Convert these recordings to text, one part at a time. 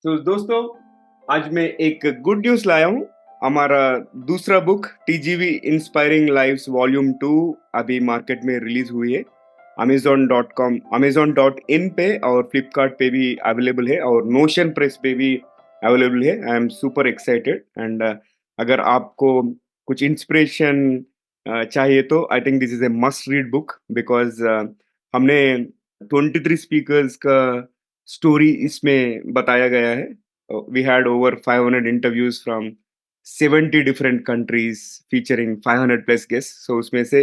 तो दोस्तों, आज मैं एक गुड न्यूज़ लाया हूँ। हमारा दूसरा book TGV inspiring lives volume 2 अभी मार्केट में रिलीज़ हुई है। अमेज़न.com अमेज़न.इन पे और फ्लिपकार्ट पे भी अवेलेबल है और नोशन प्रेस पे भी अवेलेबल है। आई एम सुपर एक्साइटेड एंड अगर आपको कुछ इंस्पिरेशन चाहिए तो I think this is a must read book because हमने 23 स्पीकर्स का स्टोरी इसमें बताया गया है। We had over 500 interviews from 70 different countries featuring 500 plus guests. So उसमें से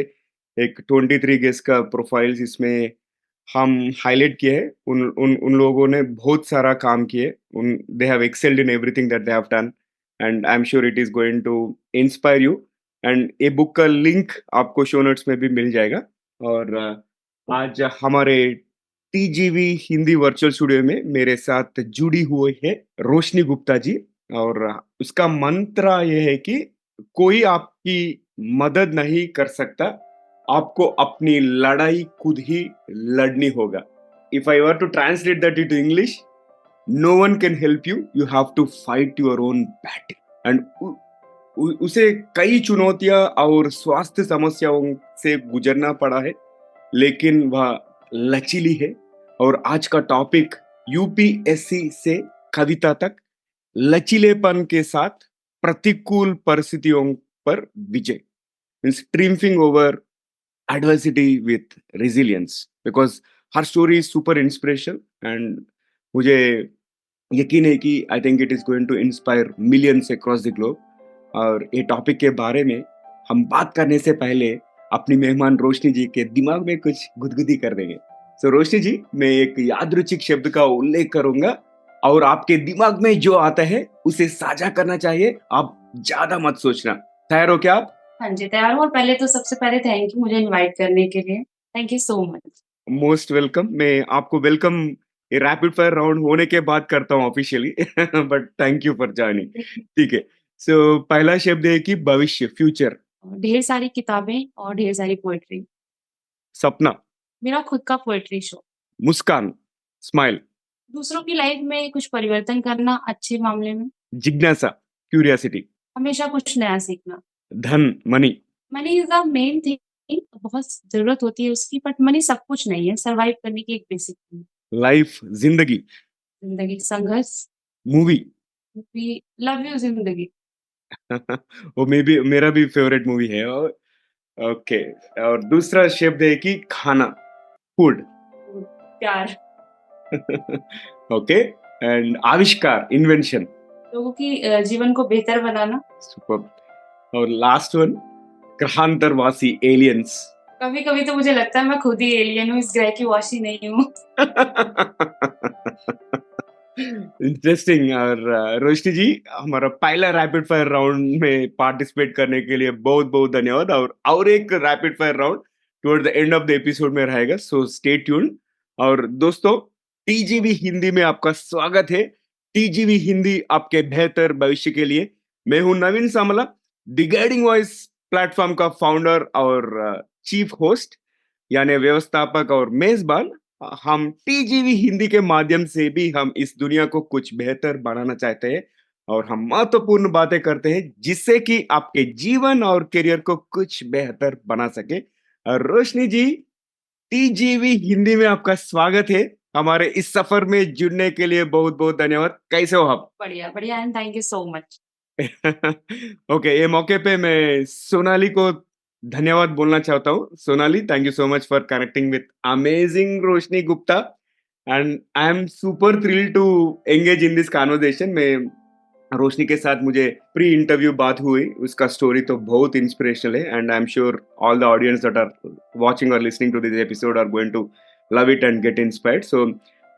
एक 23 गेस्ट का प्रोफाइल्स इसमें हम हाइलाइट किए हैं। उन उन उन लोगों ने बहुत सारा काम किए। उन they have excelled in everything that they have done and I am sure it is going to inspire you. And ये बुक का लिंक आपको शो नोट्स में भी मिल जाएगा। और आज हमारे टीजीवी हिंदी वर्चुअल स्टूडियो में मेरे साथ जुड़ी हुई है रोशनी गुप्ता जी। और उसका मंत्र ये है कि कोई आपकी मदद नहीं कर सकता, आपको अपनी लड़ाई खुद ही लड़नी होगा। If I were to translate that into English, no one can help you, you have to fight your own battle. And उसे कई चुनौतियां और स्वास्थ्य समस्याओं से गुजरना पड़ा है, लेकिन वह लचीली है। और आज का टॉपिक यूपीएससी से कविता तक, लचीलेपन के साथ प्रतिकूल परिस्थितियों पर विजय, means triumphing over adversity with resilience, because her story is super inspirational and मुझे यकीन है कि I think it is going to inspire millions across the globe. और ये टॉपिक के बारे में हम बात करने से पहले अपनी मेहमान रोशनी जी के दिमाग में कुछ गुदगुदी कर देंगे। सो रोशनी जी, मैं एक यादृच्छिक शब्द का उल्लेख करूंगा और आपके दिमाग में जो आता है उसे साझा करना चाहिए। आप ज्यादा मत सोचना। तैयार हो क्या आप? हाँ जी, तैयार हूँ और पहले तो सबसे पहले थैंक यू मुझे इनवाइट करने के लिए। Thank you so much. Most welcome. मैं आपको वेलकम ये रैपिड फायर राउंड होने के बाद करता हूँ officially but thank you for joining. ठीक है। सो पहला शब्द है कि भविष्य, फ्यूचर। ढेर सारी किताबें और ढेर सारी पोएट्री। सपना। मेरा खुद का पोएट्री शो। मुस्कान, स्माइल। दूसरों की लाइफ में कुछ परिवर्तन करना अच्छे मामले में। जिज्ञासा, क्यूरियोसिटी। हमेशा कुछ नया सीखना। धन, money. Money is the main thing. बहुत जरूरत होती है उसकी, बट मनी सब कुछ नहीं है। सर्वाइव करने की एक बेसिक थिंग। लाइफ, जिंदगी। जिंदगी संघर्ष। मूवी। वी लव यू जिंदगी। वो मे भी मेरा भी फेवरेट मूवी है। और ओके। और दूसरा शब्द है कि खाना, फूड। प्यार। ओके। एंड आविष्कार, इन्वेंशन। लोगों की जीवन को बेहतर बनाना। सुपर। और लास्ट वन, ग्रहांतरवासी, एलियंस। कभी कभी तो मुझे लगता है मैं खुद ही एलियन हूँ, इस ग्रह की वासी नहीं हूँ। इंटरेस्टिंग। और रोशनी जी, हमारा पहला रैपिड फायर राउंड में पार्टिसिपेट करने के लिए बहुत बहुत धन्यवाद। और एक rapid fire round toward the end of the episode में रहेगा, सो स्टे ट्यून्ड। और दोस्तों, टीजीवी हिंदी में आपका स्वागत है। टीजीवी हिंदी आपके बेहतर भविष्य के लिए। मैं हूं नवीन सामला, द गाइडिंग वॉइस प्लेटफॉर्म का फाउंडर और चीफ होस्ट, यानी व्यवस्थापक और मेजबान। हम टीजीवी हिंदी के माध्यम से भी हम इस दुनिया को कुछ बेहतर बनाना चाहते हैं और हम महत्वपूर्ण बातें करते हैं जिससे कि आपके जीवन और करियर को कुछ बेहतर बना सके। और रोशनी जी, टीजीवी हिंदी में आपका स्वागत है। हमारे इस सफर में जुड़ने के लिए बहुत बहुत धन्यवाद। कैसे हो आप? बढ़िया बढ़िया and thank you so much. Okay, ये मौके पे मैं सोनाली को धन्यवाद बोलना चाहता हूँ। Sonali, thank you so much for connecting with amazing Roshni Gupta and I am super thrilled to engage in this conversation में। रोशनी के साथ मुझे प्री इंटरव्यू बात हुई, उसका स्टोरी तो बहुत इंस्पिरेशनल है and I am sure all the audience that are watching और listening to this episode are going to love it and get inspired. So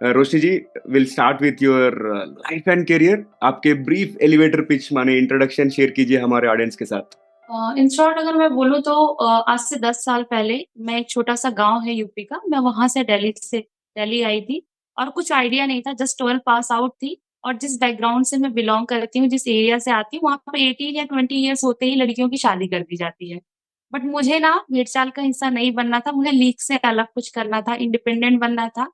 Roshni ji, will start with your life and career. आपके brief elevator pitch माने introduction share कीजिए हमारे audience के साथ। In short अगर मैं बोलूँ तो आज से 10 साल पहले मैं एक छोटा सा गांव है यूपी का, मैं वहां से दिल्ली आई थी और कुछ आइडिया नहीं था, जस्ट 12 पास आउट थी। और जिस बैकग्राउंड से मैं बिलोंग करती हूँ, जिस एरिया से आती हूँ, वहां पे 18 या 20 ईयर्स होते ही लड़कियों की शादी कर दी जाती है। बट मुझे ना भेड़ चाल का हिस्सा नहीं बनना था, मुझे लीग से अलग कुछ करना था, इंडिपेंडेंट बनना था।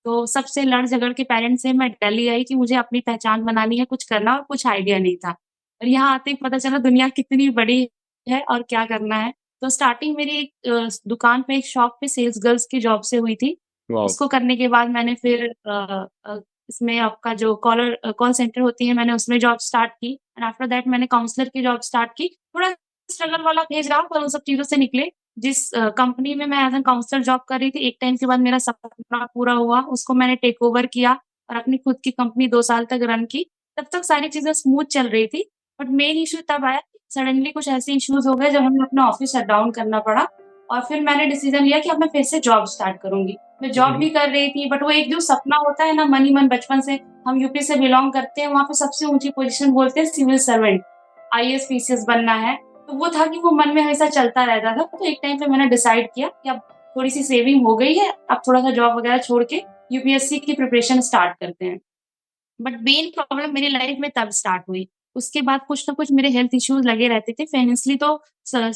तो सबसे लड़ झगड़ के पेरेंट्स से मैं दिल्ली आई कि मुझे अपनी पहचान बनानी है, कुछ करना और कुछ आइडिया नहीं था। और यहाँ आते ही पता चला दुनिया कितनी बड़ी है और क्या करना है। तो स्टार्टिंग मेरी एक दुकान पे एक शॉप पे सेल्स गर्ल्स की जॉब से हुई थी। वाओ! उसको करने के बाद मैंने फिर इसमें आपका जो कॉल सेंटर होती है मैंने उसमें जॉब स्टार्ट की एंड आफ्टर दैट मैंने काउंसलर की जॉब स्टार्ट की। थोड़ा स्ट्रगल वाला फेज़ रहा पर उन सब चीज़ों से निकले। जिस कंपनी में मैं एज़ एन काउंसलर जॉब कर रही थी, एक टाइम के बाद मेरा सपना पूरा हुआ, उसको मैंने टेक ओवर किया और अपनी खुद की कंपनी 2 साल तक रन की। तब तक सारी चीज़ें स्मूथ चल रही थी, बट मेन इश्यू तब आया सडनली कुछ ऐसे इश्यूज़ हो गए जब हमें अपना ऑफ़िस शट डाउन करना पड़ा और फिर मैंने डिसीज़न लिया कि अब मैं फिर से जॉब स्टार्ट करूँगी। मैं हुँ, जॉब हुँ। भी कर रही थी बट वो एक जो सपना होता है ना मन ही मन बचपन से हम यूपी से बिलॉन्ग करते हैं, वहाँ पे सबसे ऊँची पोज़ीशन बोलते हैं सिविल सर्वेंट, आईएएस, पीसीएस बनना है। तो वो था कि वो मन में हमेशा चलता रहता था। तो एक टाइम पे मैंने डिसाइड किया कि अब थोड़ी-सी सेविंग हो गई है, अब थोड़ा-सा जॉब वगैरह छोड़ के यूपीएससी की प्रिपरेशन स्टार्ट करते हैं। बट मेन प्रॉब्लम मेरी लाइफ में तब स्टार्ट हुई। उसके बाद कुछ न कुछ मेरे हेल्थ इश्यूज़ लगे रहते थे। फाइनेंशियली तो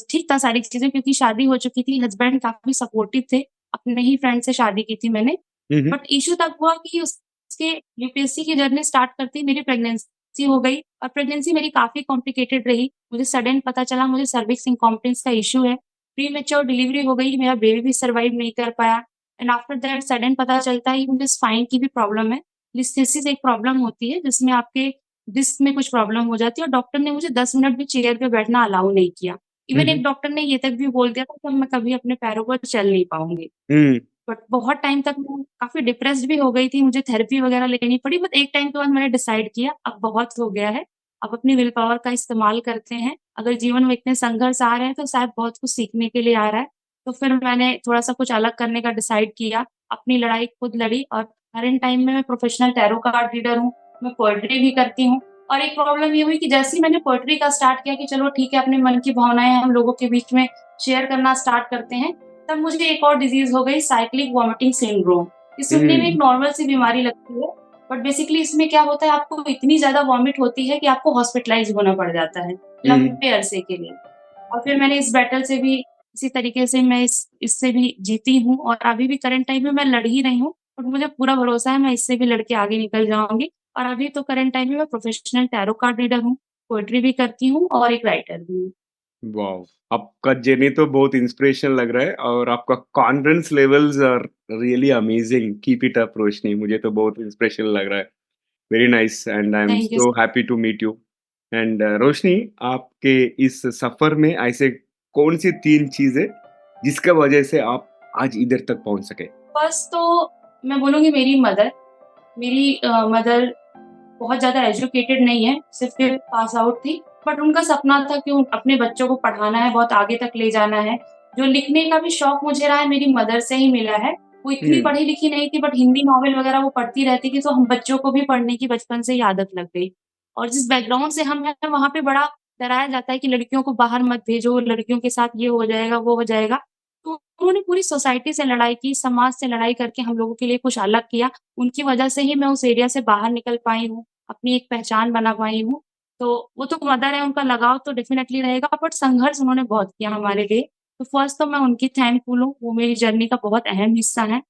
ठीक था सारी चीज़ें क्योंकि शादी हो चुकी थी, हस्बैंड काफ़ी सपोर्टिव थे। अपने ही फ्रेंड से शादी की थी मैंने। हुँ, हुँ। बट इश्यू तब हुआ कि उसके यूपीएससी की जर्नी स्टार्ट करते ही मेरी प्रेग्नेंसी हो गई और प्रेग्नेंसी मेरी काफ़ी कॉम्प्लिकेटेड रही। मुझे सडन पता चला मुझे सर्विक्स इनकॉम्पिटेंस का इश्यू है। प्रीमैच्योर डिलीवरी हो गई, मेरा बेबी भी सर्वाइव नहीं कर पाया एंड आफ्टर दैट सडन पता चलता है कि मुझे स्पाइन की भी प्रॉब्लम है। लिस्थेसिस एक प्रॉब्लम होती है जिसमें आपके डिस्क में कुछ प्रॉब्लम हो जाती है और डॉक्टर ने मुझे 10 मिनट भी चेयर पे बैठना अलाउ नहीं किया। हुँ, इवन एक हुँ। डॉक्टर ने ये तक भी बोल दिया था कि अब मैं कभी अपने पैरों पर चल नहीं पाऊँगी। हुँ, बट बहुत टाइम तक मैं काफ़ी डिप्रेस्ड भी हो गई थी, मुझे थेरेपी वगैरह लेनी पड़ी बट एक टाइम के बाद मैंने डिसाइड किया अब बहुत हो गया है, अब अपनी विल पावर का इस्तेमाल करते हैं। अगर जीवन में इतने संघर्ष आ रहे हैं तो शायद बहुत कुछ सीखने के लिए आ रहा है। तो फिर मैंने थोड़ा-सा कुछ अलग करने का डिसाइड किया, अपनी लड़ाई खुद लड़ी और करंट टाइम में मैं प्रोफेशनल टैरो कार्ड रीडर हूँ, मैं पोएट्री भी करती हूँ। और एक प्रॉब्लम ये हुई कि जैसे ही मैंने पोएट्री का स्टार्ट किया कि चलो ठीक है अपने मन की भावनाएँ हम लोगों के बीच में शेयर करना स्टार्ट करते हैं, तब मुझे एक और डिज़ीज़ हो गई साइक्लिक वॉमिटिंग सिंड्रोम। ये सुनने में एक हुँ, नॉर्मल सी बीमारी लगती है, बट बेसिकली इसमें क्या होता है आपको इतनी ज़्यादा वॉमिट होती है कि आपको हॉस्पिटलाइज़ होना पड़ जाता है, हुँ। लंबे अरसे के लिए। और फिर मैंने इस बैटल से भी इसी तरीके से मैं इससे भी जीती हूँ और अभी भी करंट टाइम में मैं लड़ ही रही हूँ, बट मुझे पूरा भरोसा है मैं इससे भी लड़ के आगे निकल जाऊँगी। और अभी तो करंट टाइम में मैं प्रोफेशनल टैरो कार्ड रीडर हूँ, पोएट्री भी करती हूँ और एक राइटर भी हूँ। वाओ! आपका जर्नी तो बहुत इंस्पिरेशनल लग रहा है और आपका confidence levels are really amazing. Keep it up Roshni, मुझे तो बहुत इंस्पिरेशनल लग रहा है। Very nice and I am thank you so so happy to meet you. And Roshni, आपके इस सफ़र में ऐसे कौन-सी 3 चीज़ें जिसका वजह से आप आज इधर तक पहुँच सके? फर्स्ट तो मैं बोलूँगी मेरी मदर। मेरी मदर बहुत ज़्यादा एजुकेटेड नहीं है, सिर्फ़ 5th पास आउट थी, बट उनका सपना था कि अपने बच्चों को पढ़ाना है, बहुत आगे तक ले जाना है। जो लिखने का भी शौक मुझे रहा है, मेरी मदर से ही मिला है। वो इतनी हुँ, पढ़ी-लिखी नहीं थी, बट हिंदी नॉवेल वग़ैरह वो पढ़ती रहती थी, तो हम बच्चों को भी पढ़ने की बचपन से ही आदत लग गई। और जिस बैकग्राउंड से हम हैं, वहाँ पे बड़ा डराया जाता है कि लड़कियों को बाहर मत भेजो, लड़कियों के साथ ये हो जाएगा, वो हो जाएगा। तो उन्होंने पूरी सोसाइटी से लड़ाई की, समाज से लड़ाई करके हम लोगों के लिए कुछ अलग किया। उनकी वजह से ही मैं उस एरिया से बाहर निकल पाई हूँ। अपनी एक पहचान बना पाई हूँ। तो वो तो मदर है, उनका लगाव तो डेफ़िनेटली रहेगा बट संघर्ष उन्होंने बहुत किया हमारे लिए। तो फर्स्ट तो मैं उनकी थैंकफुल हूँ, वो मेरी जर्नी का बहुत अहम हिस्सा हैं।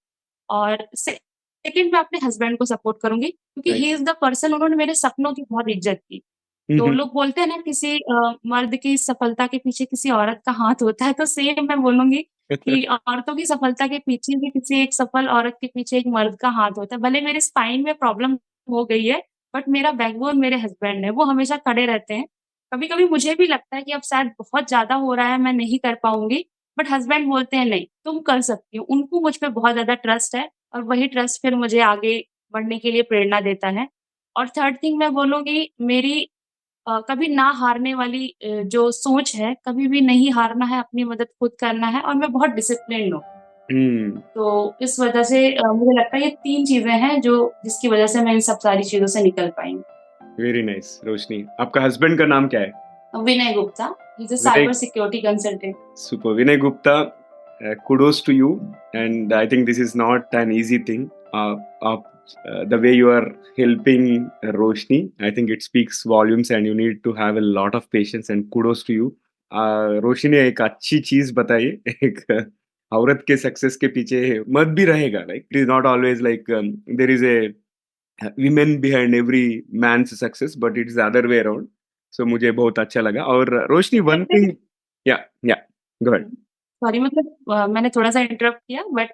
और सेकंड मैं अपने हस्बैंड को सपोर्ट करूँगी क्योंकि ही नाइस। इज़ द पर्सन उन्होंने मेरे सपनों की बहुत इज़्ज़त की। हुँ, तो हुँ। लोग बोलते हैं ना किसी मर्द की सफलता के पीछे किसी औरत का हाथ होता है, तो सेम मैं बोलूँगी कि औरतों की सफलता के पीछे भी किसी एक सफल औरत के पीछे एक मर्द का हाथ होता है। भले मेरे स्पाइन में प्रॉब्लम हो गई है, बट मेरा बैकबोन मेरे हस्बैंड है, वो हमेशा खड़े रहते हैं। कभी-कभी मुझे भी लगता है कि अब शायद बहुत ज़्यादा हो रहा है, मैं नहीं कर पाऊँगी, बट हस्बैंड बोलते हैं नहीं, तुम कर सकती हो। उनको मुझ पे बहुत ज़्यादा ट्रस्ट है और वही ट्रस्ट फिर मुझे आगे बढ़ने के लिए प्रेरणा देता है। और थर्ड थिंग मैं बोलूँगी मेरी कभी ना हारने वाली जो सोच है, कभी भी नहीं हारना है, अपनी मदद खुद करना है और मैं बहुत डिसिप्लिन्ड हूँ। हुँ, तो इस वजह से मुझे लगता है ये 3 चीज़ें हैं जो जिसकी वजह से मैं इन सब सारी चीज़ों से निकल पाई हूँ। Very nice Roshni. आपका हस्बैंड का नाम क्या है? Vinay Gupta, he is a Vinay cyber security consultant. Super. Vinay Gupta, kudos to you. And I think this is not an easy thing. The way you are helping Roshni, I think it speaks volumes and you need to have a lot of patience and kudos to you. रोशनी ने एक अच्छी चीज़ बताई एक औरत के success के पीछे मर्द भी रहेगा, like it is not always like there is a women behind every man's success, but it's the other way around. So मुझे बहुत अच्छा लगा और रोशनी वन वैसे थिंग या या गो अहेड। सॉरी मतलब मैंने थोड़ा-सा इंटरप्ट किया बट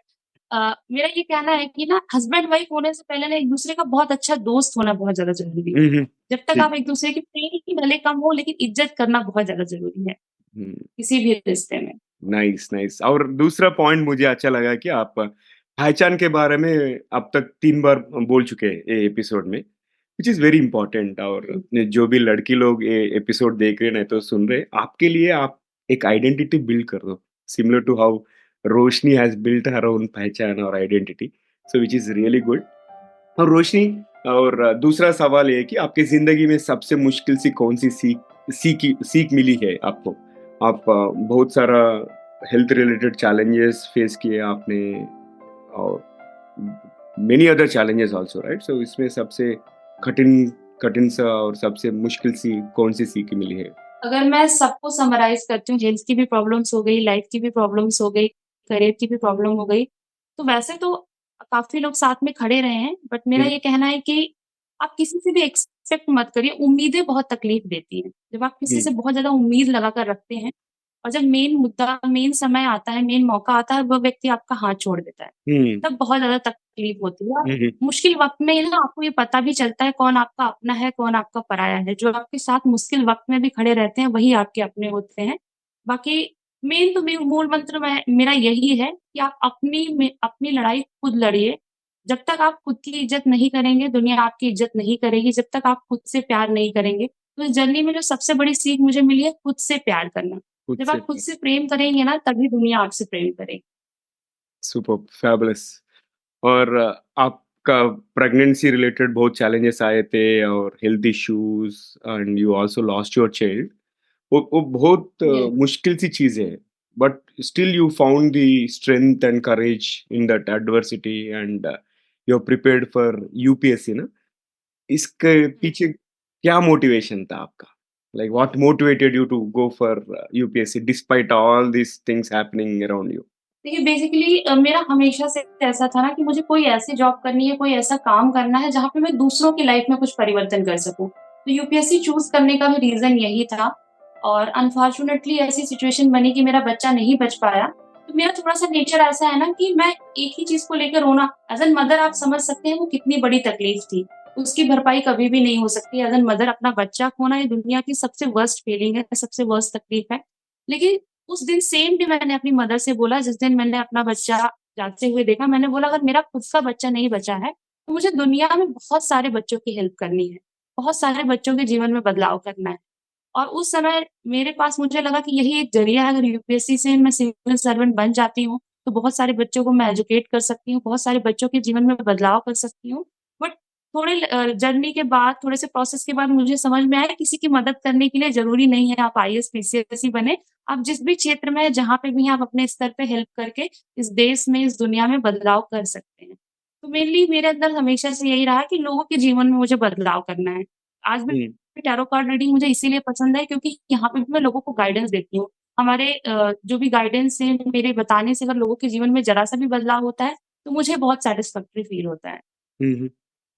मेरा ये कहना है कि ना हस्बैंड वाइफ होने से पहले ना एक-दूसरे का बहुत अच्छा दोस्त होना बहुत ज़्यादा ज़रूरी है। हुँ, हुँ। जब तक ठीक। आप एक-दूसरे की प्रेम भले कम हो लेकिन इज़्ज़त करना बहुत ज़्यादा ज़रूरी है, हुँ, किसी भी रिश्ते में। नाइस, नाइस और दूसरा पॉइंट मुझे अच्छा लगा कि आप पहचान के बारे में अब तक 3 बार बोल चुके हैं ये एपिसोड में, व्हिच इज़ वेरी इम्पोर्टेंट और हुँ, जो भी लड़की लोग ये एपिसोड देख रहे हैं नहीं तो सुन रहे हैं, आपके लिए आप एक आइडेंटिटी बिल्ड कर दो, similar to how Roshni has built her own पहचान और identity, so which is really good. और रोशनी और दूसरा सवाल ये है कि आपकी ज़िंदगी में सबसे मुश्किल सी कौन-सी सीख मिली है आपको? आप बहुत सारा हेल्थ रिलेटेड चैलेंजेस फेस किए आपने और many other challenges also right? So इसमें सबसे कठिन कठिन सा और सबसे मुश्किल सी कौन-सी सीख मिली है? अगर मैं सबको समराइज़ करती हूँ, हेल्थ की भी प्रॉब्लम्स हो गई, लाइफ की भी प्रॉब्लम्स हो गई, करियर की भी प्रॉब्लम हो गई, तो वैसे तो काफ़ी लोग साथ में खड़े रहे हैं, बट मेरा हुँ, ये कहना है कि आप किसी से भी एक्सपेक्ट मत करिए, उम्मीदें बहुत तकलीफ देती हैं। जब आप किसी हुँ, से बहुत ज़्यादा उम्मीद लगाकर रखते हैं और जब मेन मुद्दा, मेन समय आता है, मेन मौका आता है, वो व्यक्ति आपका हाथ छोड़ देता है। हुँ, तब बहुत ज़्यादा तकलीफ होती है और हुँ, हुँ, मुश्किल वक़्त में ना आपको ये पता भी चलता है कौन आपका अपना है, कौन आपका पराया है। जो आपके साथ मुश्किल वक़्त में भी खड़े रहते हैं, वही आपके अपने होते हैं। बाकी मेन तो मूल मंत्र मैं मेरा यही है कि आप अपनी लड़ाई खुद लड़िए। जब तक आप खुद की इज़्ज़त नहीं करेंगे, दुनिया आपकी इज़्ज़त नहीं करेगी। जब तक आप खुद से प्यार नहीं करेंगे, तो इस जर्नी में जो सबसे बड़ी सीख मुझे मिली है, खुद से प्यार करना। खुद जब से आप खुद से प्रेम करेंगे ना, तभी दुनिया आपसे प्रेम करेगी। सुपर्ब! फैबुलस। और आपका प्रेगनेंसी रिलेटेड बहुत चैलेंजेस आए थे और health issues and you also lost your child. वो बहुत येस, मुश्किल सी चीज़ है, but still you found the strength and courage in that adversity and you are prepared for UPSC ना? इसके पीछे क्या मोटिवेशन था आपका? Like what motivated you to go for UPSC despite all these things happening around you? देखिए basically मेरा हमेशा से ऐसा था ना कि मुझे कोई ऐसी जॉब करनी है, कोई ऐसा काम करना है जहाँ पे मैं दूसरों की लाइफ में कुछ परिवर्तन कर सकूँ। तो यूपीएससी चूज़ करने का भी रीज़न यही था और अनफॉर्च्यूनेटली ऐसी सिचुएशन बनी कि मेरा बच्चा नहीं बच पाया। तो मेरा थोड़ा-सा नेचर ऐसा है ना कि मैं एक ही चीज़ को लेकर रोना एज़ एन मदर आप समझ सकते हैं वो कितनी बड़ी तकलीफ थी। उसकी भरपाई कभी भी नहीं हो सकती एज़ एन मदर अपना बच्चा खोना ये दुनिया की सबसे वर्स्ट फीलिंग है, सबसे वर्स्ट तकलीफ है। लेकिन उस दिन सेम डे मैंने अपनी मदर से बोला जिस दिन मैंने अपना बच्चा जाते हुए देखा, मैंने बोला अगर मेरा खुद का बच्चा नहीं बचा है, तो मुझे दुनिया में बहुत सारे बच्चों की हेल्प करनी है। बहुत सारे बच्चों के जीवन में बदलाव करना है। और उस समय मेरे पास मुझे लगा कि यही एक ज़रिया है अगर यूपीएससी से मैं सिविल सर्वेंट बन जाती हूँ, तो बहुत सारे बच्चों को मैं एजुकेट कर सकती हूँ, बहुत सारे बच्चों के जीवन में बदलाव कर सकती हूँ। बट जर्नी के बाद, थोड़े से प्रोसेस के बाद मुझे समझ में आया किसी की मदद करने के लिए ज़रूरी नहीं है आप आईएएस, पीसीएस ही बने। आप जिस भी क्षेत्र में हैं, जहाँ पे भी हैं, आप अपने स्तर पे हेल्प करके इस देश में, इस दुनिया में बदलाव कर सकते हैं। तो मेनली मेरे अंदर हमेशा से यही रहा है कि लोगों के जीवन में मुझे बदलाव करना है। आज भी हुँ, टैरो कार्ड रीडिंग मुझे इसीलिए पसंद है क्योंकि यहाँ पे भी मैं लोगों को गाइडेंस देती हूँ। हमारे जो भी गाइडेंस है मेरे बताने से अगर लोगों के जीवन में ज़रा-सा भी बदलाव होता है, तो मुझे बहुत सैटिस्फैक्टरी फील होता है। हुँ, हुँ।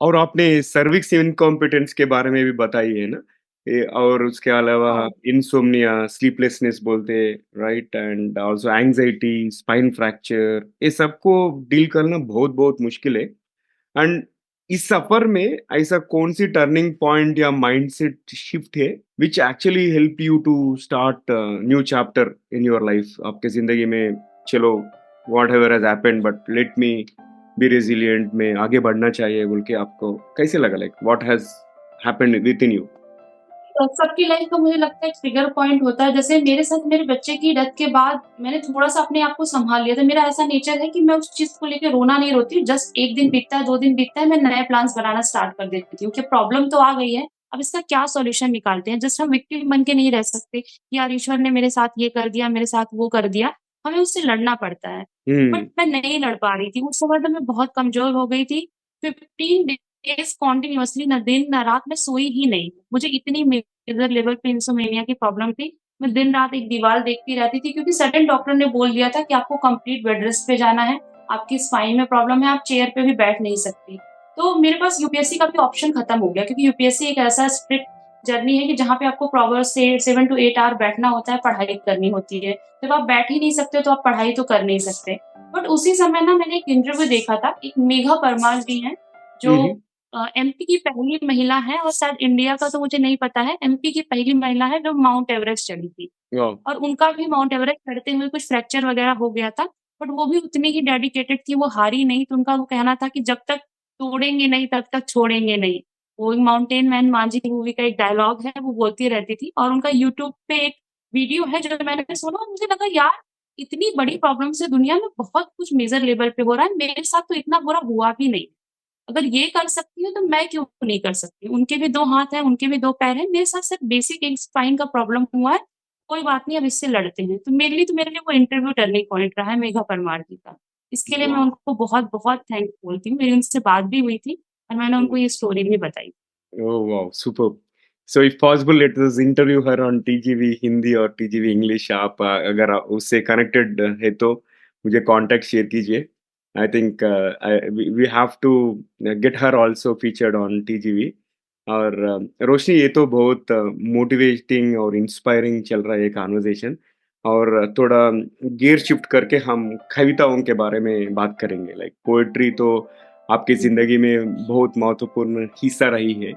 और आपने सर्विक्स इनकॉम्पिटेंस के बारे में भी बताई है ना? और उसके अलावा हाँ। इनसोम्निया, स्लीपलेसनेस बोलते हैं, right? And also anxiety, spine fracture ये सबको डील करना बहुत-बहुत मुश्किल है। एंड इस सफ़र में ऐसा कौन-सी टर्निंग पॉइंट या माइंडसेट शिफ्ट है, which actually help you to start new chapter in your life? आपके ज़िंदगी में चलो whatever has happened but let me be resilient मैं आगे बढ़ना चाहिए बोल के आपको कैसे लगा like what has happened within you? तो सबकी लाइफ का मुझे लगता है एक ट्रिगर पॉइंट होता है। जैसे मेरे साथ मेरे बच्चे की डेथ के बाद मैंने थोड़ा-सा अपने आप को सँभाल लिया था। मेरा ऐसा नेचर है कि मैं उस चीज़ को लेके रोना नहीं रोती हूँ। जस्ट 1 दिन बीतता है, 2 दिन बीतता है, मैं नए प्लान्स बनाना स्टार्ट कर देती हूँ कि प्रॉब्लम तो आ गई है, अब इसका क्या सॉल्यूशन निकालते हैं। जस्ट हम विक्टिम बन के नहीं रह सकते कि यार ईश्वर ने मेरे साथ ये कर दिया, मेरे साथ वो कर दिया। हमें उससे लड़ना पड़ता है। बट हुँ, मैं नहीं लड़ पा रही थी। उस समय तो मैं बहुत कमज़ोर हो गई थी। 15 डेज़ कंटीन्यूअसली ना दिन ना रात मैं सोई ही नहीं। मुझे इतनी मेजर लेवल पे इंसोम्निया की प्रॉब्लम थी। मैं दिन-रात एक दीवार देखती रहती थी क्योंकि सर्टेन डॉक्टर ने बोल दिया था कि आपको कंप्लीट बेड रेस्ट पे जाना है, आपकी स्पाइन में प्रॉब्लम है, आप चेयर पे भी बैठ नहीं सकती। तो मेरे पास यूपीएससी का भी ऑप्शन खत्म हो गया क्योंकि यूपीएससी एक ऐसा स्ट्रिक्ट जर्नी है कि जहाँ पे आपको प्रॉपर से 7 टू 8 आवर बैठना होता है, पढ़ाई करनी होती है। जब आप बैठ ही नहीं सकते हो तो आप पढ़ाई तो कर नहीं सकते। बट उसी समय ना मैंने एक इंटरव्यू देखा था, एक मेघा परमार जी हैं, जो हुँ, हुँ। एमपी की पहली महिला है और शायद इंडिया का तो मुझे नहीं पता है, एमपी की पहली महिला है जो माउंट एवरेस्ट चढ़ी थी। वाह! और उनका भी माउंट एवरेस्ट चढ़ते हुए कुछ फ्रैक्चर वगैरह हो गया था, बट वो भी उतनी ही डेडिकेटेड थी, वो हारी नहीं, तो उनका वो कहना था कि जब तक तोड़ेंगे नहीं तब तक छोड़ेंगे नहीं। वो माउंटेन मैन मांझी मूवी का एक डायलॉग है, वो बोलती रहती थी और उनका यूट्यूब पे एक वीडियो है जो मैंने सुना और मुझे लगा यार, इतनी बड़ी प्रॉब्लम से दुनिया में बहुत कुछ मेजर लेवल पे हो रहा है, मेरे साथ तो इतना बुरा हुआ भी नहीं। अगर ये कर सकती है तो मैं क्यों नहीं कर सकती? उनके भी 2 हाथ हैं, उनके भी 2 पैर हैं, मेरे साथ सिर्फ बेसिक एक स्पाइन का प्रॉब्लम हुआ है, कोई बात नहीं अब इससे लड़ते हैं। तो मेरे लिए वो इंटरव्यू टर्निंग पॉइंट रहा है मेघा परमार जी का। इसके लिए मैं वाह! उनको बहुत-बहुत थैंक्स बोलती हूँ। मेरी उनसे बात भी हुई थी और मैंने उनको ये स्टोरी भी बताई। Oh wow, superb. So if possible, let us interview her on TGV Hindi और TGV इंग्लिश आप अगर उससे कनेक्टेड है तो मुझे कॉन्टैक्ट शेयर कीजिए। I think we have to get her also featured on TGV और रोशनी ये तो बहुत मोटिवेटिंग और इंस्पायरिंग चल रहा है ये कन्वर्सेशन और थोड़ा गियर शिफ्ट करके हम कविताओं के बारे में बात करेंगे लाइक पोएट्री तो आपकी ज़िंदगी में बहुत महत्वपूर्ण हिस्सा रही है।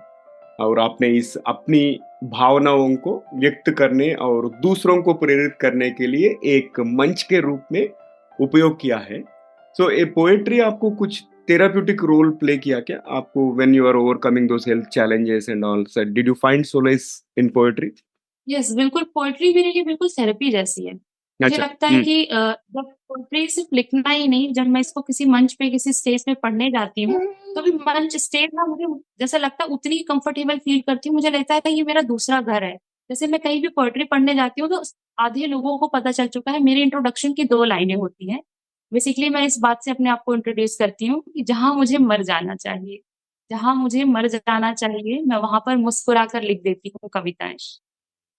और आपने इस अपनी भावनाओं को व्यक्त करने और दूसरों को प्रेरित करने के लिए एक मंच के रूप में उपयोग किया है। सो ये पोएट्री आपको कुछ थेराप्यूटिक रोल प्ले किया क्या? आपको when you are overcoming those health challenges and all so did you find solace in poetry? Yes, बिल्कुल पोएट्री मेरे लिए बिल्कुल थेरेपी जैसी है। मुझे अच्छा। लगता है हुँ, कि जब पोएट्री सिर्फ़ लिखना ही नहीं, जब मैं इसको किसी मंच पे, किसी स्टेज पे पढ़ने जाती हूँ, तो भी मंच, स्टेज ना मुझे जैसा लगता है उतनी ही कंफर्टेबल फ़ील करती हूँ, मुझे लगता है कि ये मेरा दूसरा घर है। जैसे मैं कहीं भी पोएट्री पढ़ने जाती हूँ तो आधे लोगों को पता चल चुका है मेरी इंट्रोडक्शन की 2 लाइनें होती हैं। बेसिकली मैं इस बात से अपने आप को इंट्रोड्यूस करती हूँ कि जहाँ मुझे मर जाना चाहिए, जहाँ मुझे मर जाना चाहिए, मैं वहाँ पर मुस्कुरा कर लिख देती हूँ कविताएँ।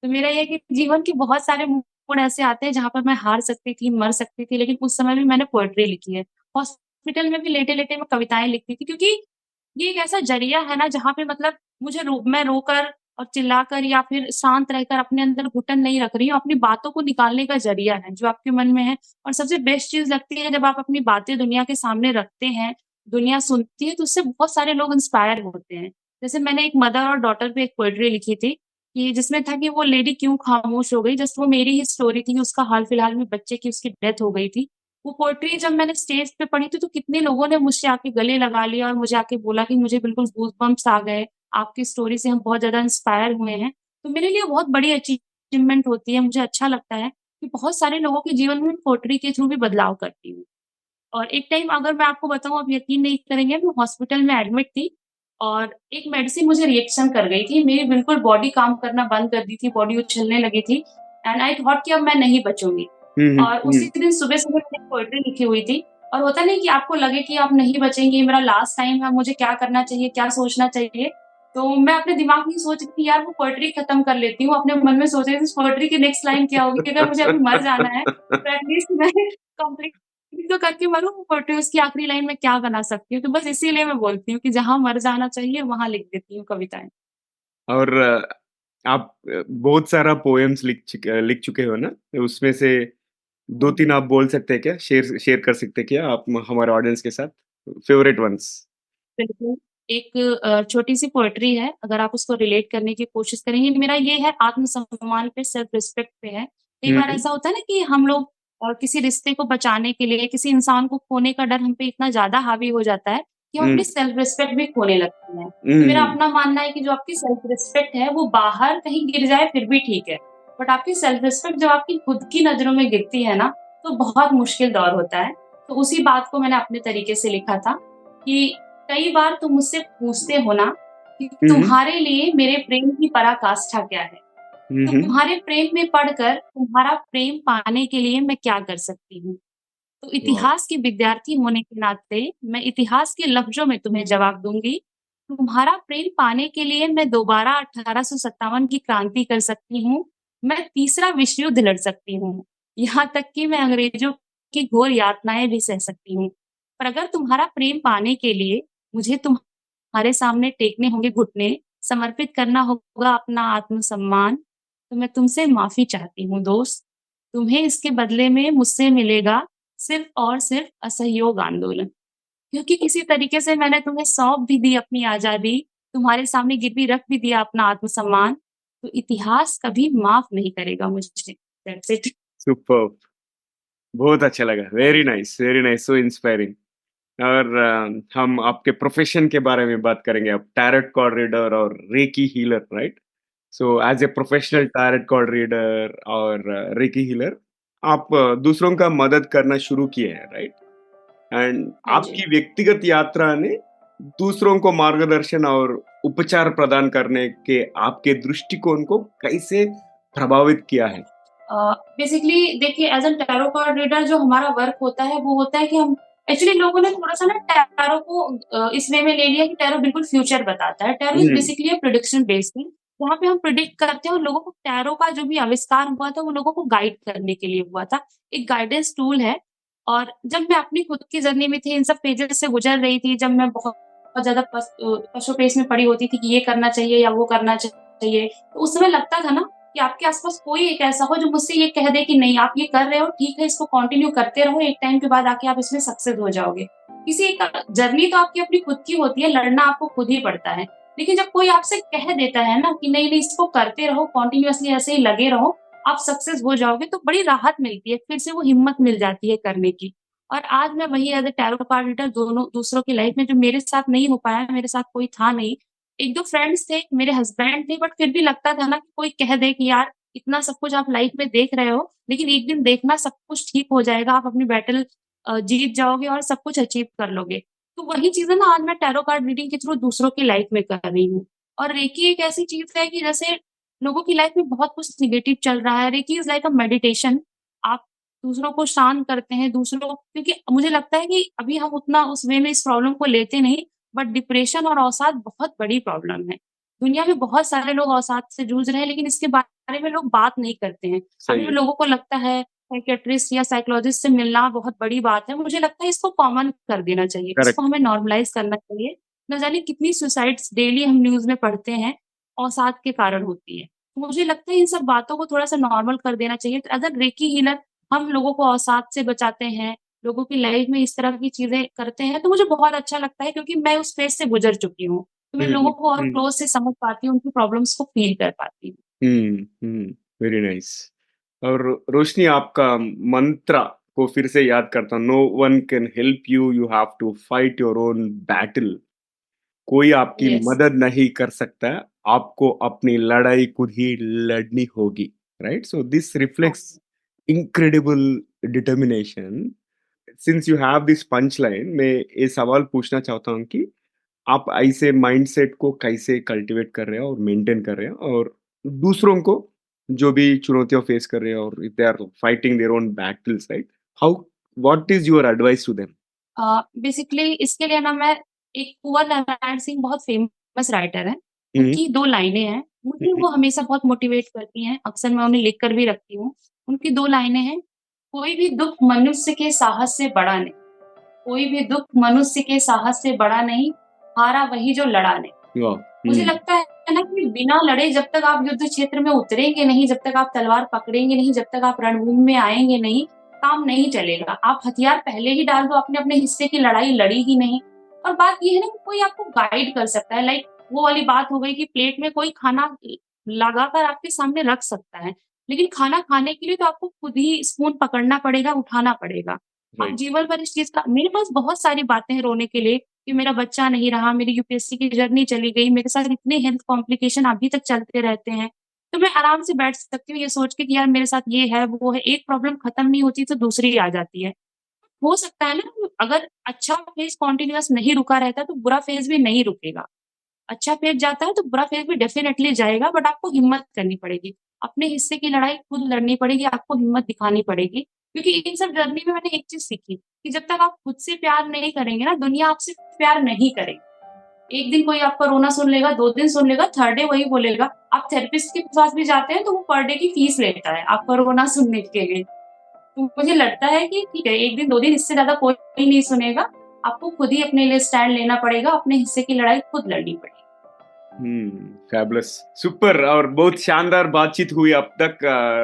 तो मेरा ये है कि जीवन के बहुत सारे मोड़ ऐसे आते हैं जहाँ पर मैं हार सकती थी, मर सकती थी, लेकिन उस समय भी मैंने पोएट्री लिखी है। हॉस्पिटल में भी लेटे-लेटे मैं कविताएँ लिखती थी क्योंकि ये एक ऐसा ज़रिया है ना जहाँ पे मतलब मैं रोकर और चिल्लाकर या फिर शांत रहकर अपने अंदर घुटन नहीं रख रही हूँ, अपनी बातों को निकालने का ज़रिया है, जो आपके मन में है। और सबसे बेस्ट चीज़ लगती है जब आप अपनी बातें दुनिया के सामने रखते हैं, दुनिया सुनती है तो उससे बहुत सारे लोग इंस्पायर होते हैं। जैसे मैंने एक मदर और डॉटर पे एक पोएट्री लिखी थी कि जिसमें था कि वो लेडी क्यों खामोश हो गई, जस्ट वो मेरी ही स्टोरी थी कि उसका हाल-फिलहाल में बच्चे की उसकी डेथ हो गई थी। वो पोएट्री जब मैंने स्टेज पे पढ़ी थी तो कितने लोगों ने मुझसे आके गले लगा लिया और मुझे आके बोला कि मुझे बिल्कुल गूज़बम्प्स आ गए, आपकी स्टोरी से हम बहुत ज़्यादा इंस्पायर हुए हैं। तो मेरे लिए बहुत बड़ी अचीवमेंट होती है, मुझे अच्छा लगता है कि बहुत सारे लोगों के जीवन में पोएट्री के थ्रू भी बदलाव करती हूँ। और एक टाइम अगर मैं आपको बताऊँ, आप यकीन नहीं करेंगे, मैं हॉस्पिटल में एडमिट थी और एक मेडिसिन मुझे रिएक्शन कर गई थी। मेरी बिल्कुल बॉडी काम करना बंद कर दी थी, बॉडी उछलने लगी थी एंड आई थॉट कि अब मैं नहीं बचूँगी। हुँ, हुँ, और उसी हुँ। दिन सुबह-सुबह मैंने पोएट्री लिखी हुई थी और होता नहीं कि आपको लगे कि आप नहीं बचेंगी, ये मेरा लास्ट टाइम है, मुझे क्या करना चाहिए, क्या सोचना चाहिए? तो मैं अपने दिमाग में ये सोच रही थी यार वो पोएट्री खत्म कर लेती हूँ, अपने मन में सोच रही थी इस पोएट्री की नेक्स्ट लाइन क्या होगी? कि अगर मुझे अभी मर जाना है, तो एटलीस्ट मैं कंप्लीट तो करके मरूँ, वो पोएट्री उसकी आखिरी लाइन में क्या बना सकती हूँ? तो बस इसीलिए मैं बोलती हूँ कि जहाँ मर जाना चाहिए, वहाँ लिख देती हूँ कविताएँ। और आप बहुत सारा पोएम्स लिख चुके हो ना? उसमें से हुँ। 2-3 आप बोल सकते हैं क्या? शेयर शेयर कर सकते हैं क्या आप हमारे ऑडियंस के साथ? Favourite ones? बिल्कुल, एक छोटी-सी पोएट्री है, अगर आप उसको रिलेट करने की कोशिश करेंगे, मेरा ये है आत्मसम्मान पे, सेल्फ रिस्पेक्ट पे है। कई हुँ, बार हुँ। ऐसा होता है ना कि हम लोग किसी रिश्ते को बचाने के लिए, किसी इंसान को खोने का डर हम पे इतना ज़्यादा हावी हो जाता है कि हम हुँ, अपनी सेल्फ रिस्पेक्ट भी खोने लगते हैं। तो हुँ, मेरा हुँ। अपना मानना है कि जो आपकी सेल्फ रिस्पेक्ट है, वो बाहर कहीं गिर जाए फिर भी ठीक है, बट आपकी सेल्फ रिस्पेक्ट जब आपकी खुद की नज़रों में गिरती है ना, तो बहुत मुश्किल दौर होता है। तो उसी बात को मैंने अपने तरीके से लिखा था कि कई बार तुम मुझसे पूछते हो ना कि हुँ, हुँ। तुम्हारे लिए मेरे प्रेम की पराकाष्ठा क्या है? हुँ, हुँ। तुम्हारे प्रेम में पढ़कर तुम्हारा प्रेम पाने के लिए मैं क्या कर सकती हूँ? तो वाओ! इतिहास की विद्यार्थी होने के नाते मैं इतिहास के लफ्ज़ों में तुम्हें जवाब दूँगी। तुम्हारा प्रेम पाने के लिए मैं दोबारा 1857 की क्रांति कर सकती हूँ। मैं तीसरा विश्व युद्ध लड़ सकती हूँ। यहाँ तक कि मैं अंग्रेजों की घोर यातनाएँ भी सह सकती हूँ। पर अगर तुम्हारा प्रेम पाने के लिए मुझे तुम्हारे सामने टेकने होंगे घुटने, समर्पित करना होगा अपना आत्मसम्मान, तो मैं तुमसे माफ़ी चाहती हूँ दोस्त। तुम्हें इसके बदले में मुझसे मिलेगा सिर्फ़ और सिर्फ़ असहयोग आंदोलन। क्योंकि किसी तरीके से मैंने तुम्हें सौंप भी दी अपनी आज़ादी, तुम्हारे सामने गिरवी रख भी दिया अपना आत्मसम्मान, तो इतिहास कभी माफ़ नहीं करेगा मुझे। That's it. सुपर्ब! बहुत अच्छा लगा। Very nice, so inspiring. और हम आपके प्रोफ़ेशन के बारे में बात करेंगे अब, टैरोट कार्ड रीडर और recce healer, right? So as a professional tarot card reader और रेकी हीलर, आप दूसरों का मदद करना शुरू किए हैं, राइट? एंड हाँ जी। आपकी व्यक्तिगत यात्रा ने दूसरों को मार्गदर्शन और उपचार प्रदान करने के आपके दृष्टिकोण को कैसे प्रभावित किया है? बेसिकली देखिए as a tarot card reader जो हमारा वर्क होता है, वो होता है कि हम एक्चुअली लोगों ने थोड़ा-सा ना टैरो को इस वे में ले लिया कि टैरो बिल्कुल फ्यूचर बताता है। Tarot is hmm, basically a prediction based thing, जहाँ पे हम प्रेडिक्ट करते हैं और लोगों को टैरो का जो भी आविष्कार हुआ था, वो लोगों को गाइड करने के लिए हुआ था। एक गाइडेंस टूल है और जब मैं अपनी खुद की जर्नी में थी, इन सब पेजेज़ से गुज़र रही थी, जब मैं बहुत ज़्यादा पशो-पेश में पड़ी होती थी कि ये करना चाहिए या वो करना चाहिए, तो उस समय लगता था ना कि आपके आस-पास कोई एक ऐसा हो जो मुझसे ये कह दे कि नहीं आप ये कर रहे हो ठीक है, इसको कंटिन्यू करते रहो, एक टाइम के बाद आके आप इसमें सक्सेस हो जाओगे। किसी एक जर्नी तो आपकी अपनी खुद की होती है, लड़ना आपको खुद ही पड़ता है। लेकिन जब कोई आपसे कह देता है ना कि नहीं-नहीं इसको करते रहो, कंटिन्यूअसली ऐसे ही लगे रहो, आप सक्सेस हो जाओगे, तो बड़ी राहत मिलती है, फिर से वो हिम्मत मिल जाती है करने की। और आज मैं वही as a tarot card reader दोनों दूसरों की लाइफ में जो मेरे साथ नहीं हो पाया, मेरे साथ कोई था नहीं, 1-2 फ्रेंड्स थे, मेरे हस्बैंड थे, बट फिर भी लगता था ना कि कोई कह दे कि यार इतना सब कुछ आप लाइफ में देख रहे हो, लेकिन एक दिन देखना सब कुछ ठीक हो जाएगा, आप अपनी बैटल जीत जाओगे और सब कुछ अचीव कर लोगे। तो वही चीज़ें ना आज मैं टैरो कार्ड रीडिंग के थ्रू दूसरों की लाइफ में कर रही हूँ। और रेकी एक ऐसी चीज़ है कि जैसे लोगों की लाइफ में बहुत कुछ नेगेटिव चल रहा है, reiki is like a meditation. आप दूसरों को शांत करते हैं, दूसरों क्योंकि मुझे लगता है कि अभी हम उतना उस वे में इस प्रॉब्लम को लेते नहीं, बट डिप्रेशन और अवसाद बहुत बड़ी प्रॉब्लम है। दुनिया में बहुत सारे लोग अवसाद से जूझ रहे हैं, लेकिन इसके बारे में लोग बात नहीं करते हैं। अभी सही भी है, लोगों को लगता है साइकियाट्रिस्ट या साइकोलॉजिस्ट से मिलना बहुत बड़ी बात है। मुझे लगता है इसको कॉमन कर देना चाहिए, इसको करेक्ट, हमें नॉर्मलाइज़ करना चाहिए। न जाने कितनी सुसाइड्स डेली हम न्यूज़ में पढ़ते हैं, अवसाद के कारण होती है। तो मुझे लगता है इन सब बातों को थोड़ा-सा नॉर्मल कर देना चाहिए। तो एज़ अ रेकी हीलर हम लोगों को अवसाद से बचाते हैं, लोगों की लाइफ़ में इस तरह की चीज़ें करते हैं, तो मुझे बहुत अच्छा लगता है क्योंकि मैं उस फ़ेज़ से गुज़र चुकी हूँ। तो मैं हुँ, लोगों हुँ, को और हुँ, क्लोज़ से समझ पाती हूँ, उनकी प्रॉब्लम्स को फ़ील कर पाती हूँ। हुँ, हुँ, वेरी नाइस। और रोशनी, आपका मंत्र को फिर से याद करता हूँ, no one can help you, you have to fight your own battle. कोई आपकी येस, मदद नहीं कर सकता, आपको अपनी लड़ाई खुद ही लड़नी होगी, राइट? सो दिस हाँ, reflects incredible determination. Since you have this punch line, मैं ये सवाल पूछना चाहता हूँ कि आप ऐसे माइंडसेट को कैसे कल्टीवेट कर रहे हैं और मेंटेन कर रहे हैं, और दूसरों को जो भी चुनौतियाँ फेस कर रहे हैं और if they are fighting their own battles, right? How, what is your advice to them? Basically इसके लिए ना मैं एक कुँवर नारायण सिंह बहुत फ़ेमस राइटर हैं, हुँ, उनकी 2 लाइनें हैं, हुँ, मुझे हुँ, वो हमेशा बहुत मोटिवेट करती हैं, अक्सर मैं उन्हें लिख कर भी रखती हूँ। उनकी 2 लाइनें हैं, कोई भी दुःख मनुष्य के साहस से बड़ा नहीं, कोई भी दुःख मनुष्य के साहस से बड़ा नहीं, हारा वही जो लड़ा नहीं। वाह! मुझे हुँ, लगता है ना कि बिना लड़े जब तक आप युद्ध क्षेत्र में उतरेंगे नहीं, जब तक आप तलवार पकड़ेंगे नहीं, जब तक आप रणभूमि में आएँगे नहीं, काम नहीं चलेगा। आप हथियार पहले ही डाल दो, आपने अपने हिस्से की लड़ाई लड़ी ही नहीं। और बात ये है ना कि कोई आपको गाइड कर सकता है, लाइक वो वाली बात हो गई कि प्लेट में कोई खाना लगाकर आपके सामने रख सकता है, लेकिन खाना खाने के लिए तो आपको खुद ही स्पून पकड़ना पड़ेगा, उठाना पड़ेगा। आप राइट, जीवन भर इस चीज़ का मेरे पास बहुत सारी बातें हैं रोने के लिए कि मेरा बच्चा नहीं रहा, मेरी यूपीएससी की जर्नी चली गई, मेरे साथ इतने हेल्थ कॉम्प्लिकेशन अभी तक चलते रहते हैं। तो मैं आराम से बैठ सकती हूँ ये सोच के कि यार मेरे साथ ये है, वो है, एक प्रॉब्लम खत्म नहीं होती तो दूसरी आ जाती है। हो सकता है ना कि अगर अच्छा फेज़ कंटीन्यूअस नहीं रुका रहता तो बुरा फेज़ भी नहीं रुकेगा। अच्छा फेज़ जाता है तो बुरा फेज़ भी डेफ़िनेटली जाएगा, बट आपको हिम्मत करनी पड़ेगी। अपने हिस्से की लड़ाई खुद लड़नी पड़ेगी, आपको हिम्मत दिखानी पड़ेगी। क्योंकि इन सब जर्नी में मैंने एक चीज़ सीखी कि जब तक आप खुद से प्यार नहीं करेंगे ना, दुनिया आपसे प्यार नहीं करेगी। एक दिन कोई आपका रोना सुन लेगा, 2 दिन सुन लेगा, थर्ड डे वही बोलेगा। आप थेरेपिस्ट के पास भी जाते हैं तो वो पर डे की फीस लेता है आपका रोना सुनने के लिए। तो मुझे लगता है कि ठीक है, 1 दिन 2 दिन इससे ज़्यादा कोई नहीं सुनेगा। आपको खुद ही अपने लिए स्टैंड लेना पड़ेगा, अपने हिस्से की लड़ाई खुद लड़नी पड़ेगी। फैबुलस, सुपर और बहुत शानदार बातचीत हुई अब तक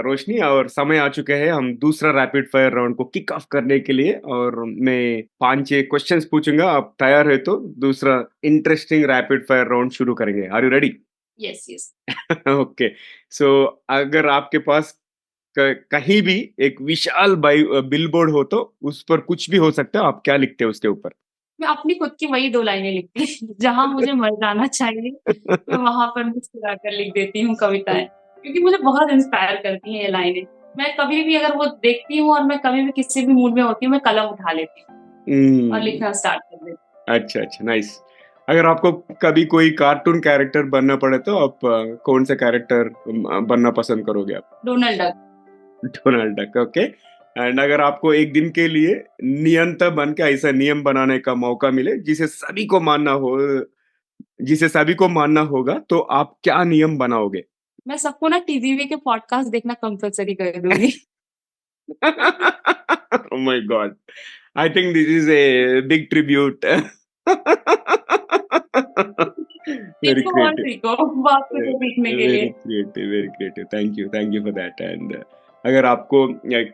रोशनी, और समय आ चुके हैं हम दूसरा रैपिड फायर राउंड को किक ऑफ करने के लिए, और मैं 5-6 क्वेश्चंस पूछूंगा, आप तैयार है तो दूसरा इंटरेस्टिंग रैपिड फायर राउंड शुरू करेंगे। Are you ready? Yes, yes. Okay, so अगर आपके पास कहीं भी एक विशाल बिलबोर्ड हो तो उस पर कुछ भी हो सकता है, आप क्या लिखते हैं उसके ऊपर? मैं अपनी खुद की वही 2 लाइनें लिखती हूँ। जहाँ मुझे मर जाना चाहिए, मैं वहाँ पर मुस्कुरा कर लिख देती हूँ कविताएँ, क्योंकि मुझे बहुत इंस्पायर करती हैं ये लाइनें। मैं कभी भी अगर वो देखती हूँ और मैं कभी भी किसी भी मूड में होती हूँ, मैं कलम उठा लेती हूँ और हम्म, लिखना स्टार्ट कर देती हूँ। अच्छा अच्छा, नाइस। अगर आपको कभी कोई कार्टून कैरेक्टर बनना पड़े तो आप कौन सा कैरेक्टर बनना पसंद करोगे आप? Donald duck. Donald duck, okay. And अगर आपको एक दिन के लिए नियंता बन के ऐसा नियम बनाने का मौका मिले जिसे सभी को मानना होगा, तो आप क्या नियम बनाओगे? मैं सबको ना टीवीवी के पॉडकास्ट देखना कंपल्सरी कर दूँगी। Oh my God. I think this is a big tribute. Very सीखो और creative. सीखो, बात कुछ है सीखने के Very लिए। creative, very creative. Thank you for that. And अगर आपको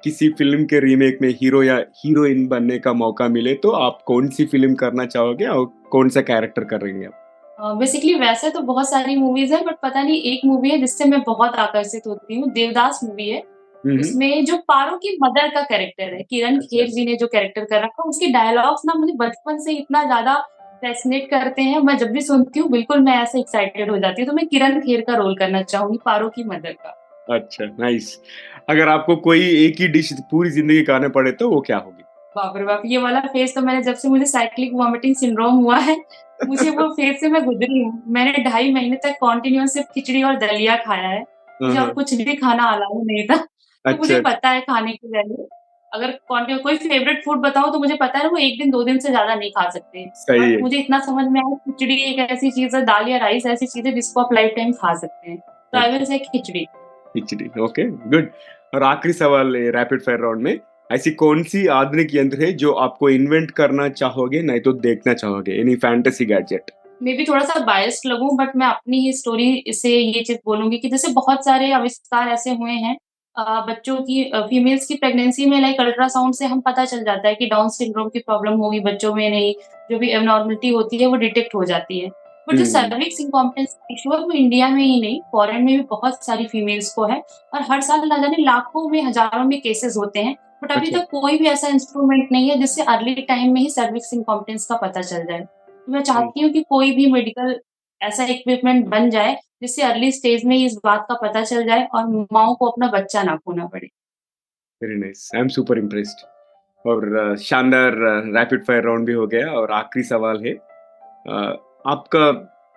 किसी फिल्म के रीमेक में हीरो या हीरोइन बनने का मौका मिले, तो आप कौन सी फिल्म करना चाहोगे और कौन सा कैरेक्टर करेंगे आप? बेसिकली वैसे तो बहुत सारी मूवीज़ हैं, बट पता नहीं एक मूवी है जिससे मैं बहुत आकर्षित होती हूँ, देवदास मूवी है। हम्म। उसमें जो पारो की मदर का कैरेक्टर है, किरण अच्छा। खेर जी ने जो कैरेक्टर कर रखा है, उसके डायलॉग्स ना मुझे बचपन से इतना ज़्यादा फ़ैसिनेट करते हैं, मैं जब भी सुनती हूँ बिल्कुल मैं ऐसे एक्साइटेड हो जाती हूँ, तो मैं किरण खेर का रोल करना चाहूँगी, पारो की मदर का। अच्छा, नाइस। अगर आपको कोई एक ही डिश पूरी जिंदगी खाना पड़े तो वो क्या होगी? बाप रे बाप! ये वाला फ़ेज़ तो मैंने जब से मुझे साइक्लिक वॉमिटिंग सिंड्रोम हुआ है, मुझे वो फ़ेज़ से मैं गुज़री हूँ। मैंने 2.5 महीने तक कंटीन्यूअस सिर्फ़ खिचड़ी और दलिया खाया है। हाँ मुझे और हाँ। कुछ भी खाना अलाउ नहीं था। तो मुझे अच्छा। पता है खाने की वैल्यू। अगर कोई फ़ेवरेट फूड बताऊँ तो मुझे पता है वो 1 दिन 2 दिन से ज़्यादा नहीं खा सकते। सही बट है। मुझे इतना समझ में आया खिचड़ी एक ऐसी चीज़ है, दाल या राइस ऐसी चीज़ है जिसको आप लाइफ टाइम खा सकते हैं। तो आई अच्छा, will say khichdi. Khichdi, okay, good. और आखिरी सवाल है रैपिड फायर राउंड में, ऐसी कौन सी आधुनिक यंत्र है जो आपको इन्वेंट करना चाहोगे, नहीं तो देखना चाहोगे? Any fantasy gadget? May be थोड़ा-सा बायस्ड लगूँ बट मैं अपनी ही स्टोरी से ये चीज़ बोलूँगी कि जैसे बहुत सारे आविष्कार ऐसे हुए हैं बच्चों की फीमेल्स की प्रेगनेंसी में लाइक अल्ट्रासाउंड से हम पता चल जाता है कि डाउन सिंड्रोम की प्रॉब्लम होगी बच्चों में नहीं, जो भी एबनॉर्मलिटी होती है वो डिटेक्ट हो जाती है। बट जो हम्म। सर्विक्स इनकॉम्पिटेंस इश्यू है वो इंडिया में ही नहीं, फॉरेन में भी बहुत सारी फीमेल्स को है और हर साल ना जाने लाखों में, हज़ारों में केसेज़ होते हैं। बट अभी अच्छा। तक कोई भी ऐसा इंस्ट्रूमेंट नहीं है जिससे अर्ली टाइम में ही सर्विक्स इनकॉम्पिटेंस का पता चल जाए। मैं चाहती हूँ कि कोई भी मेडिकल ऐसा इक्विपमेंट बन जाए, जिससे अर्ली स्टेज में ही इस बात का पता चल जाए और माँओं को अपना बच्चा ना खोना पड़े। Very nice, I am super impressed. और शानदार रैपिड फायर राउंड भी हो गया, और आखिरी सवाल है, आपका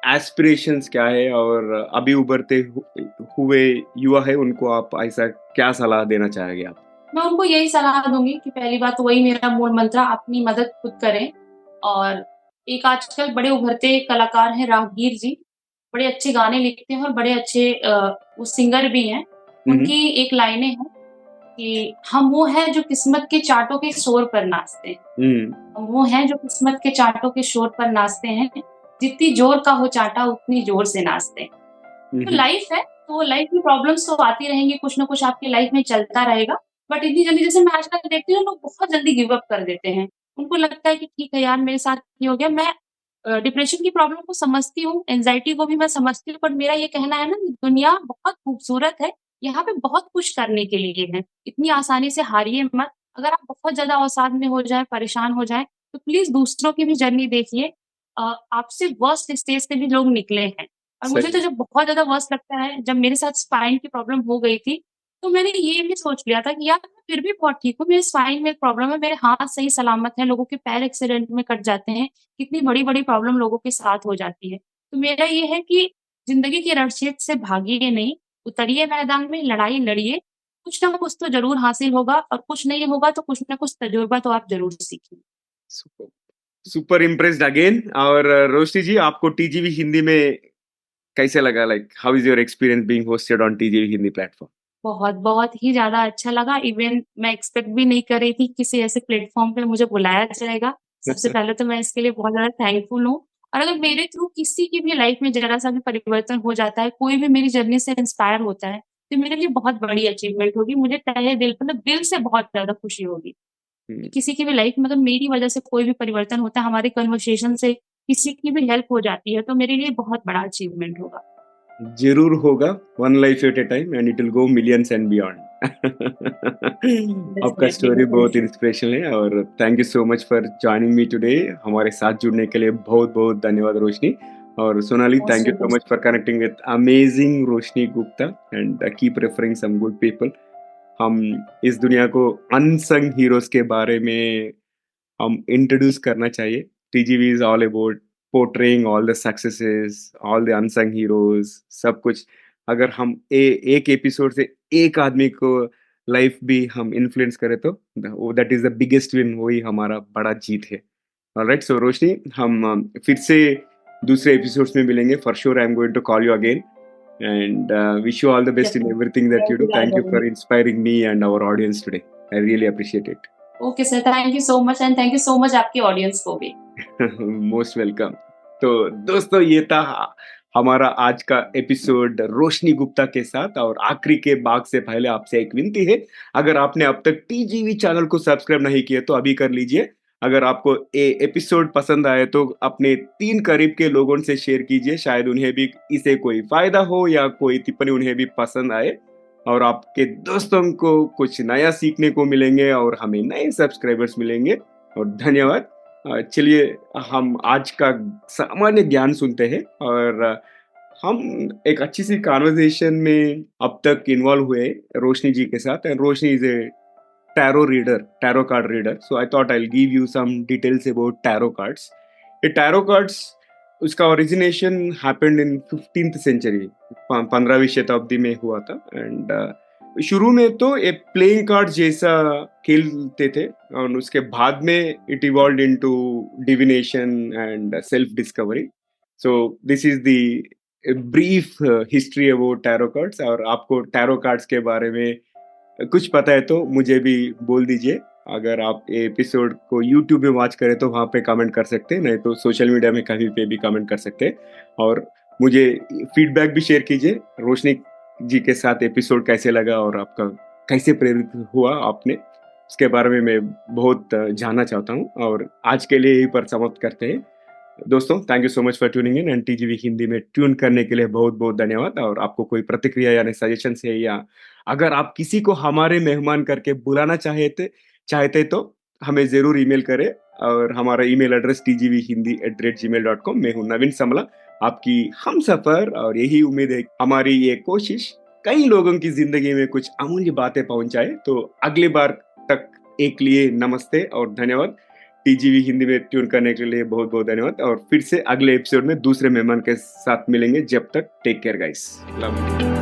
एस्पिरेशंस क्या है, और अभी उभरते हुए युवा है उनको आप ऐसा क्या सलाह देना चाहेंगे आप? मैं उनको यही सलाह दूँगी कि पहली बात तो वही मेरा मूल मंत्र अपनी मदद खुद करें और एक आजकल बड़े उभरते कलाकार हैं राहगीर जी, बड़े अच्छे गाने लिखते हैं और बड़े अच्छे वो सिंगर भी हैं। हम्म। उनकी एक लाइनें हैं कि हम वो हैं जो किस्मत के चाँटों के शोर पर नाचते हैं। हम्म। हम वो हैं जो किस्मत के चाँटों के शोर पर नाचते हैं, जितनी ज़ोर का हो चाँटा उतनी ज़ोर से नाचते हैं। तो हम्म। लाइफ़ है, तो लाइफ़ में प्रॉब्लम्स तो आती रहेंगी, कुछ ना कुछ आपकी लाइफ़ में चलता रहेगा। बट इतनी जल्दी जैसे मैं आजकल देखती हूँ लोग बहुत जल्दी गिव अप कर देते हैं। उनको लगता है कि ठीक है यार मेरे साथ ये हो गया। मैं डिप्रेशन की प्रॉब्लम को समझती हूँ, एंग्ज़ायटी को भी मैं समझती हूँ, पर मेरा ये कहना है ना कि दुनिया बहुत खूबसूरत है, यहाँ पे बहुत कुछ करने के लिए है। इतनी आसानी से हारिए मत। अगर आप बहुत ज़्यादा अवसाद में हो जाएँ, परेशान हो जाएँ, तो प्लीज़ दूसरों की भी जर्नी देखिए। आपसे वर्स्ट स्टेज से भी लोग निकले हैं। और मुझे तो सही। जब बहुत ज़्यादा वर्स्ट लगता है, जब मेरे साथ स्पाइन की प्रॉब्लम हो गई थी, तो मैंने ये भी सोच लिया था कि यार मैं फिर भी बहुत ठीक हूँ, मेरे स्पाइन में प्रॉब्लम है, मेरे हाथ सही सलामत हैं, लोगों के पैर एक्सीडेंट में कट जाते हैं, कितनी बड़ी-बड़ी प्रॉब्लम लोगों के साथ हो जाती है। तो मेरा ये है कि ज़िंदगी की रणक्षेत्र से भागिए नहीं, उतरिए मैदान में, लड़ाई लड़िए, कुछ ना कुछ तो ज़रूर हासिल होगा और कुछ नहीं होगा तो कुछ ना कुछ तजुर्बा तो आप ज़रूर सीखेंगे। सुपर। Super impressed again. और रोशनी जी, आपको टीजीवी हिंदी में कैसे लगा? Like how is your experience being hosted on TGV Hindi platform? बहुत, बहुत ही ज़्यादा अच्छा लगा। इवन मैं एक्सपेक्ट भी नहीं कर रही थी किसी ऐसे प्लेटफ़ॉर्म पे मुझे बुलाया जाएगा। सबसे पहले तो मैं इसके लिए बहुत ज़्यादा थैंकफुल हूँ। और अगर मेरे थ्रू किसी की भी लाइफ़ में ज़रा-सा भी परिवर्तन हो जाता है, कोई भी मेरी जर्नी से इंस्पायर होता है, तो मेरे लिए बहुत बड़ी अचीवमेंट होगी। मुझे तहे दिल मतलब दिल से बहुत ज़्यादा खुशी होगी। कि किसी की भी लाइफ़ में अगर मेरी वज़ह से कोई भी परिवर्तन होता है, हमारी कन्वर्सेशन से किसी की भी हेल्प हो जाती है, तो मेरे लिए बहुत बड़ा अचीवमेंट होगा। ज़रूर होगा, one life at a time and it will go millions and beyond. आपका डेफ़िनिटली, स्टोरी बहुत डेफ़िनिटली। इंस्पिरेशनल है और thank you so much for joining me today. हमारे साथ जुड़ने के लिए बहुत-बहुत धन्यवाद रोशनी। और Sonali, most thank you so welcome. Much for connecting with amazing Roshni Gupta and keep referring some good people. हम इस दुनिया को अनसंग हीरोज़ के बारे में हम इंट्रोड्यूस करना चाहिए। TGV is all about portraying all the successes, all the unsung heroes, सब कुछ। अगर हम एक एपिसोड से एक आदमी को लाइफ भी हम इन्फ्लुएंस करें तो that is the biggest win, वही हमारा बड़ा जीत है। ऑलराइट, सो रोशनी, हम फिर से दूसरे एपिसोड्स में मिलेंगे। For sure I am going to call you again and wish you all the best in definitely, everything मैं दैट यू डू। इंतज़ार थैंक यू करूँगी। For inspiring me and our audience today. I really appreciate it. Okay sir, thank you so much and thank you so much आपकी audience को भी। Most welcome. तो दोस्तों, ये था हमारा आज का एपिसोड रोशनी गुप्ता के साथ। और आखिरी के भाग से पहले आपसे एक विनती है, अगर आपने अब तक टीजीवी चैनल को सब्सक्राइब नहीं किया तो अभी कर लीजिए। अगर आपको ये एपिसोड पसंद आए तो अपने 3 करीब के लोगों से शेयर कीजिए, शायद उन्हें भी इसे कोई फायदा हो या कोई टिप्पणी उन्हें भी पसंद आए और आपके दोस्तों को कुछ नया सीखने को मिलेंगे और हमें नए सब्सक्राइबर्स मिलेंगे। और धन्यवाद। चलिए, हम आज का सामान्य ज्ञान सुनते हैं और हम एक अच्छी सी कन्वर्सेशन में अब तक इन्वॉल्व हुए रोशनी जी के साथ। And Roshni is a tarot card reader, so I thought I will give you some details about tarot cards. ये टैरो कार्ड्स, उसका origination happened in 15th century, 15वीं शताब्दी में हुआ था। एंड शुरू में तो एक प्लेइंग कार्ड जैसा खेलते थे और उसके बाद में it evolve into divination and self discovery. So this is the brief history about tarot cards. और आपको टैरो कार्ड्स के बारे में कुछ पता है तो मुझे भी बोल दीजिए। अगर आप ये एपिसोड को यूट्यूब में वॉच करें तो वहाँ पे कमेंट कर सकते हैं, नहीं तो सोशल मीडिया में कहीं पे भी कमेंट कर सकते हैं। और मुझे फीडबैक भी शेयर कीजिए, रोशनी जी के साथ एपिसोड कैसे लगा और आपका कैसे प्रेरित हुआ आपने, उसके बारे में मैं बहुत जानना चाहता हूँ। और आज के लिए यहीं पर समाप्त करते हैं। दोस्तों, thank you so much for tuning in and TGV Hindi में ट्यून करने के लिए बहुत-बहुत धन्यवाद। और आपको कोई प्रतिक्रिया यानी सजेशंस है या अगर आप किसी को हमारे मेहमान करके बुलाना चाहते तो हमें ज़रूर ईमेल करें। और हमारा ईमेल एड्रेस tgvhindi@gmail.com। मैं हूँ नवीन समला, आपकी हमसफ़र। और यही उम्मीद है हमारी ये कोशिश कई लोगों की ज़िंदगी में कुछ अमूल्य बातें पहुँचाए। तो अगली बार तक एक लिए नमस्ते और धन्यवाद। टीजीवी हिंदी में ट्यून करने के लिए बहुत-बहुत धन्यवाद और फिर से अगले एपिसोड में दूसरे मेहमान के साथ मिलेंगे। जब तक take care guys. Love you.